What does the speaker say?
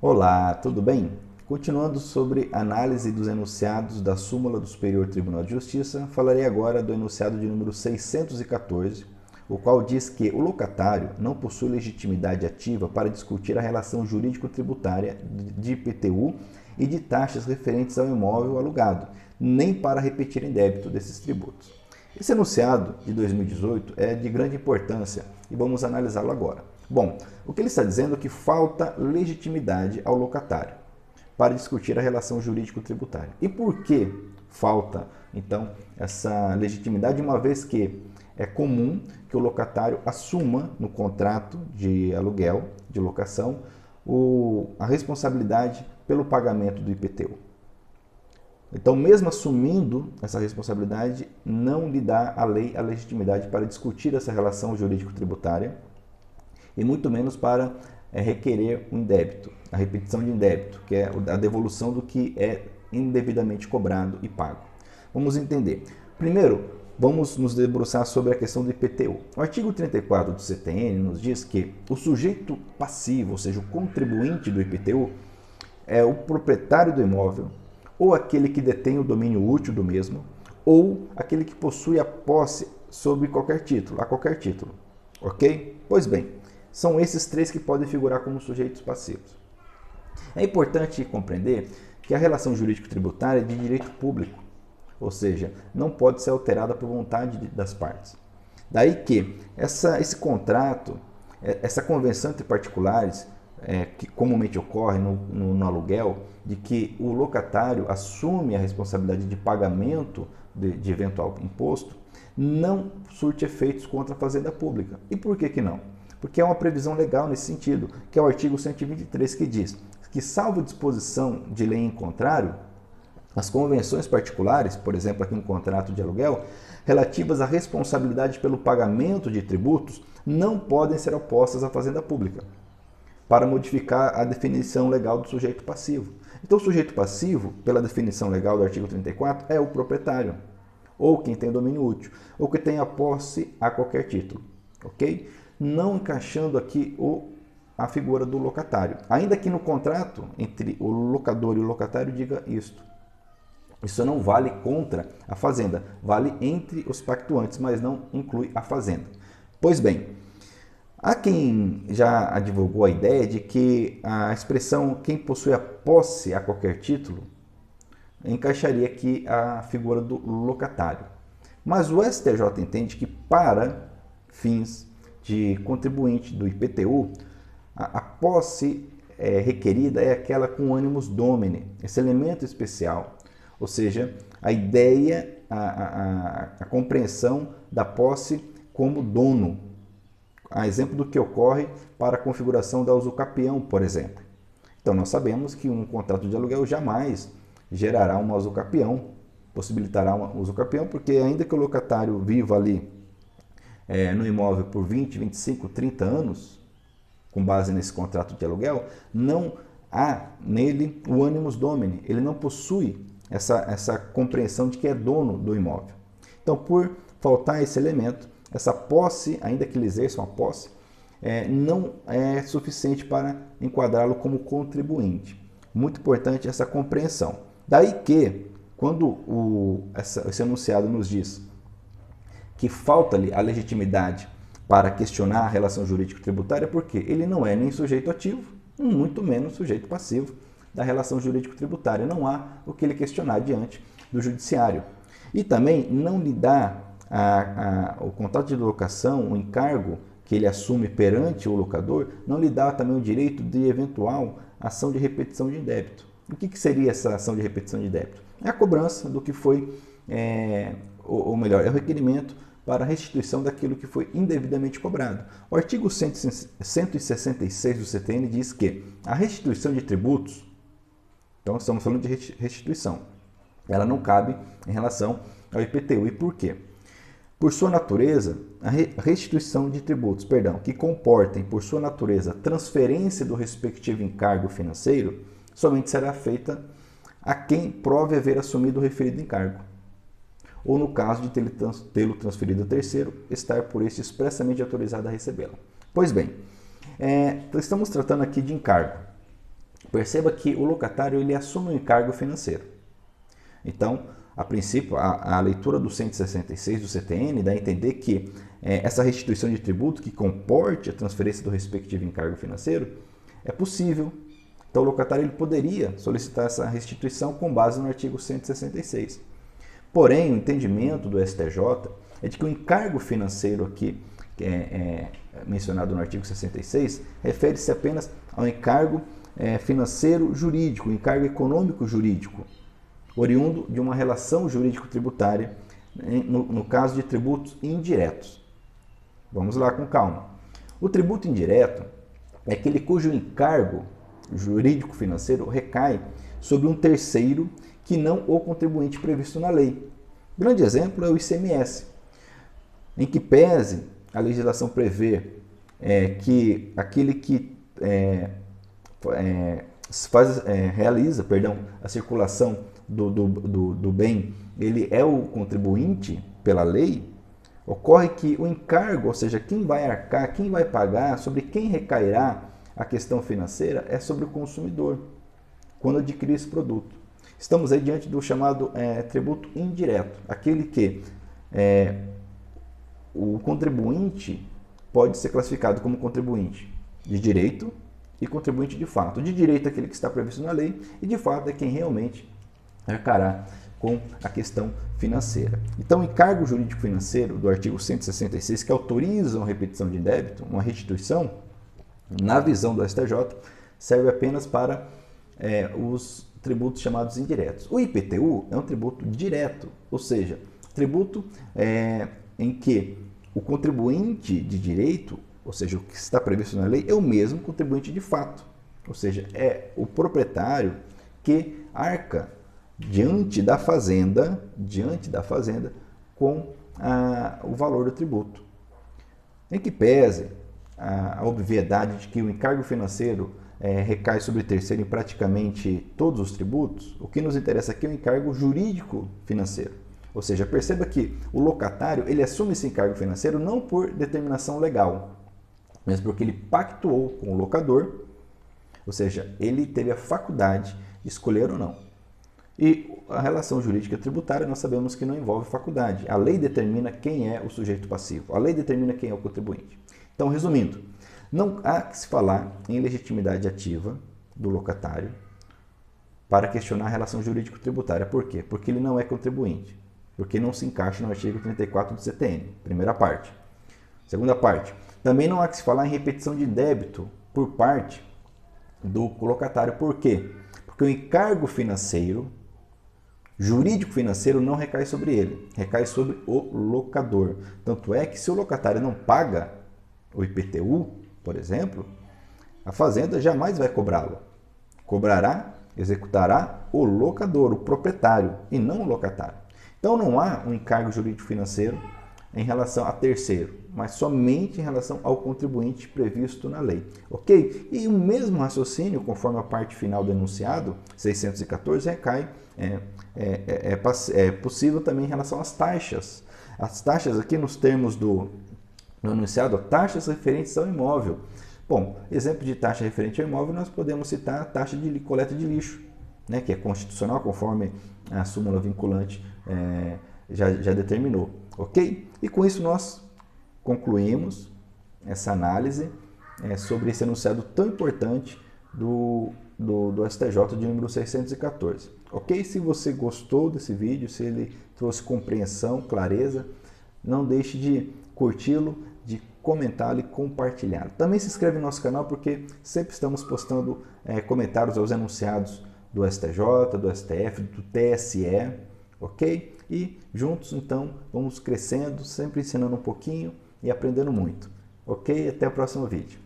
Olá, tudo bem? Continuando sobre análise dos enunciados da súmula do Superior Tribunal de Justiça, falarei agora do enunciado de número 614, o qual diz que o locatário não possui legitimidade ativa para discutir a relação jurídico-tributária de IPTU e de taxas referentes ao imóvel alugado, nem para repetir em débito desses tributos. Esse enunciado de 2018 é de grande importância e vamos analisá-lo agora. Bom, o que ele está dizendo é que falta legitimidade ao locatário para discutir a relação jurídico-tributária. E por que falta, então, essa legitimidade, uma vez que é comum que o locatário assuma no contrato de aluguel, de locação, a responsabilidade pelo pagamento do IPTU. Então, mesmo assumindo essa responsabilidade, não lhe dá a lei a legitimidade para discutir essa relação jurídico-tributária e muito menos para requerer um indébito, a repetição de indébito, que é a devolução do que é indevidamente cobrado e pago. Vamos entender. Primeiro, vamos nos debruçar sobre a questão do IPTU. O artigo 34 do CTN nos diz que o sujeito passivo, ou seja, o contribuinte do IPTU, é o proprietário do imóvel, ou aquele que detém o domínio útil do mesmo, ou aquele que possui a posse sobre qualquer título, a qualquer título. Ok? Pois bem, são esses três que podem figurar como sujeitos passivos. É importante compreender que a relação jurídico-tributária é de direito público, ou seja, não pode ser alterada por vontade das partes. Daí que esse contrato, essa convenção entre particulares, que comumente ocorre no aluguel, de que o locatário assume a responsabilidade de pagamento de eventual imposto, não surte efeitos contra a fazenda pública. E por que não? Porque é uma previsão legal nesse sentido, que é o artigo 123, que diz que, salvo disposição de lei em contrário, as convenções particulares, por exemplo, aqui um contrato de aluguel, relativas à responsabilidade pelo pagamento de tributos, não podem ser opostas à fazenda pública, para modificar a definição legal do sujeito passivo. Então, o sujeito passivo, pela definição legal do artigo 34, é o proprietário, ou quem tem domínio útil, ou que tem a posse a qualquer título, ok? Não encaixando aqui a figura do locatário, ainda que no contrato entre o locador e o locatário diga isto. Isso não vale contra a fazenda, vale entre os pactuantes, mas não inclui a fazenda. Pois bem, há quem já advogou a ideia de que a expressão quem possui a posse a qualquer título encaixaria aqui a figura do locatário. Mas o STJ entende que, para fins de contribuinte do IPTU, a posse requerida é aquela com animus domini, esse elemento especial, ou seja, a ideia, a compreensão da posse como dono, a exemplo do que ocorre para a configuração da usucapião, por exemplo. Então, nós sabemos que um contrato de aluguel jamais gerará uma usucapião, possibilitará uma usucapião, porque ainda que o locatário viva ali no imóvel por 20, 25, 30 anos, com base nesse contrato de aluguel, não há nele o animus domini, ele não possui essa compreensão de que é dono do imóvel. Então, por faltar esse elemento, essa posse, ainda que ele exerça uma posse, não é suficiente para enquadrá-lo como contribuinte. Muito importante essa compreensão. Daí que, quando esse enunciado nos diz que falta-lhe a legitimidade para questionar a relação jurídico-tributária, porque ele não é nem sujeito ativo, muito menos sujeito passivo da relação jurídico-tributária. Não há o que ele questionar diante do judiciário. E também não lhe dá o contrato de locação, o encargo que ele assume perante o locador, não lhe dá também o direito de eventual ação de repetição de débito. O que seria essa ação de repetição de débito? É a cobrança do que foi, ou melhor, é o requerimento para a restituição daquilo que foi indevidamente cobrado. O artigo 166 do CTN diz que a restituição de tributos, então estamos falando de restituição, ela não cabe em relação ao IPTU. E por quê? Por sua natureza, a restituição de tributos, que comportem por sua natureza transferência do respectivo encargo financeiro, somente será feita a quem prove haver assumido o referido encargo, ou no caso de tê-lo transferido a terceiro, estar por este expressamente autorizado a recebê-lo. Pois bem, estamos tratando aqui de encargo. perceba que o locatário ele assume um encargo financeiro. Então, a princípio, a leitura do 166 do CTN dá a entender que essa restituição de tributo que comporte a transferência do respectivo encargo financeiro é possível. Então, o locatário ele poderia solicitar essa restituição com base no artigo 166. Porém, o entendimento do STJ é de que o encargo financeiro aqui, que é mencionado no artigo 66, refere-se apenas ao encargo financeiro jurídico, encargo econômico jurídico, oriundo de uma relação jurídico-tributária, no caso de tributos indiretos. Vamos lá com calma. O tributo indireto é aquele cujo encargo jurídico-financeiro recai sobre um terceiro que não o contribuinte previsto na lei. Grande exemplo é o ICMS, em que pese a legislação prevê que aquele que realiza a circulação do bem, ele é o contribuinte pela lei, ocorre que o encargo, ou seja, quem vai arcar, quem vai pagar, sobre quem recairá a questão financeira é sobre o consumidor, quando adquirir esse produto. Estamos aí diante do chamado tributo indireto, aquele que o contribuinte pode ser classificado como contribuinte de direito e contribuinte de fato. De direito é aquele que está previsto na lei e de fato é quem realmente arcará com a questão financeira. Então, o encargo jurídico financeiro do artigo 166, que autoriza uma repetição de débito, uma restituição, na visão do STJ, serve apenas para os tributos chamados indiretos. O IPTU é um tributo direto, ou seja, tributo em que o contribuinte de direito, ou seja, o que está previsto na lei, é o mesmo contribuinte de fato, ou seja, é o proprietário que arca diante da fazenda com o valor do tributo. Em que pese a obviedade de que o encargo financeiro recai sobre terceiro em praticamente todos os tributos, o que nos interessa aqui é o encargo jurídico financeiro. Ou seja, perceba que o locatário ele assume esse encargo financeiro não por determinação legal, mas porque ele pactuou com o locador, ou seja, ele teve a faculdade de escolher ou não. E a relação jurídica tributária nós sabemos que não envolve faculdade. A lei determina quem é o sujeito passivo, a lei determina quem é o contribuinte. Então, resumindo, não há que se falar em legitimidade ativa do locatário para questionar a relação jurídico-tributária. Por quê? Porque ele não é contribuinte, porque não se encaixa no artigo 34 do CTN, primeira parte. Segunda parte, também não há que se falar em repetição de débito por parte do locatário. Por quê? Porque o encargo financeiro, jurídico financeiro, não recai sobre ele, recai sobre o locador. Tanto é que se o locatário não paga o IPTU, por exemplo, a fazenda jamais vai cobrá-lo. Cobrará, executará o locador, o proprietário, e não o locatário. Então não há um encargo jurídico financeiro em relação a terceiro, mas somente em relação ao contribuinte previsto na lei. Ok? E o mesmo raciocínio, conforme a parte final do enunciado, 614, recai, é possível também em relação às taxas. As taxas aqui nos termos do enunciado, taxas referentes ao imóvel. Bom, exemplo de taxa referente ao imóvel, nós podemos citar a taxa de coleta de lixo, né, que é constitucional, conforme a súmula vinculante já determinou. Ok? E com isso nós concluímos essa análise sobre esse enunciado tão importante do STJ de número 614. Ok? Se você gostou desse vídeo, se ele trouxe compreensão, clareza, não deixe de curti-lo, de comentá-lo e compartilhá-lo. Também se inscreve no nosso canal porque sempre estamos postando comentários aos enunciados do STJ, do STF, do TSE, ok? E juntos, então, vamos crescendo, sempre ensinando um pouquinho e aprendendo muito. Ok? Até o próximo vídeo.